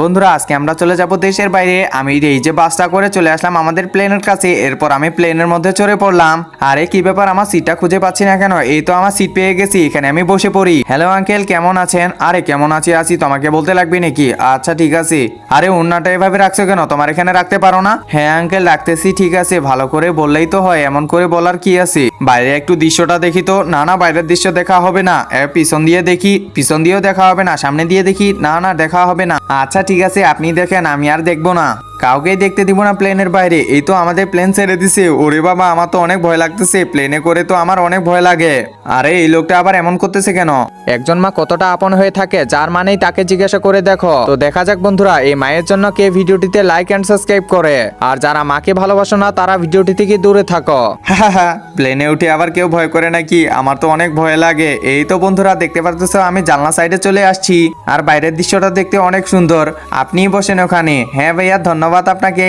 বন্ধুরা আজকে আমরা চলে যাব দেশের বাইরে। আমি এই যে বাসটা করে চলে আসলাম আমাদের প্লেনের কাছে। এরপর আমি প্লেনের মধ্যে চড়ে পড়লাম। আরে কি ব্যাপার, আমার সিটটা খুঁজে পাচ্ছি না কেন? এই তো আমার সিট পেয়ে গেছি, এখানে আমি বসে পড়ি। হ্যালো আঙ্কেল, কেমন আছেন? আরে কেমন আছি তোমাকে বলতে লাগবে নাকি? আচ্ছা ঠিক আছে। আরে ওড়নাটা এভাবে রাখছো কেন? তোমার এখানে রাখতে পারো না? হ্যাঁ আঙ্কেল রাখতেছি, ঠিক আছে, ভালো করে বললেই তো হয়, এমন করে বলার কি আছে? বাইরে একটু দৃশ্যটা দেখি তো। না না, বাইরের দৃশ্য দেখা হবে না। পিছন দিয়ে দেখি, পিছন দিয়েও দেখা হবে না। সামনে দিয়ে দেখি, না না দেখা হবে না। আচ্ছা ঠিক আছে, আপনি দেখেন, আমি আর দেখবো না। কাউকেই দেখতে দিব না প্লেনের বাইরে। এই তো আমাদের প্লেন ছেড়ে দিছে। ওরে বাবা, আমার তো অনেক ভয় লাগতেছে, প্লেনে করে তো আমার অনেক ভয় লাগে। আরে এই লোকটা আবার এমন করতেছে কেন? একজন মা কতটা আপন হয়ে থাকে, যার মানেই তাকে জিজ্ঞাসা করে দেখো। তো দেখা যাক বন্ধুরা, এই মায়ের জন্য কে ভিডিওটিতে লাইক এন্ড সাবস্ক্রাইব করে। আর যারা মাকে ভালোবাসো না তারা ভিডিওটি থেকে দূরে থাকো। হ্যাঁ, প্লেনে উঠে আবার কেউ ভয় করে নাকি? আমার তো অনেক ভয় লাগে। এই তো বন্ধুরা দেখতে পারতেছো, আমি জানলা সাইডে চলে আসছি। আর বাইরের দৃশ্যটা দেখতে অনেক সুন্দর। আপনিই বসেন ওখানে। হ্যাঁ ভাইয়া, ধন্যবাদ আপনাকে।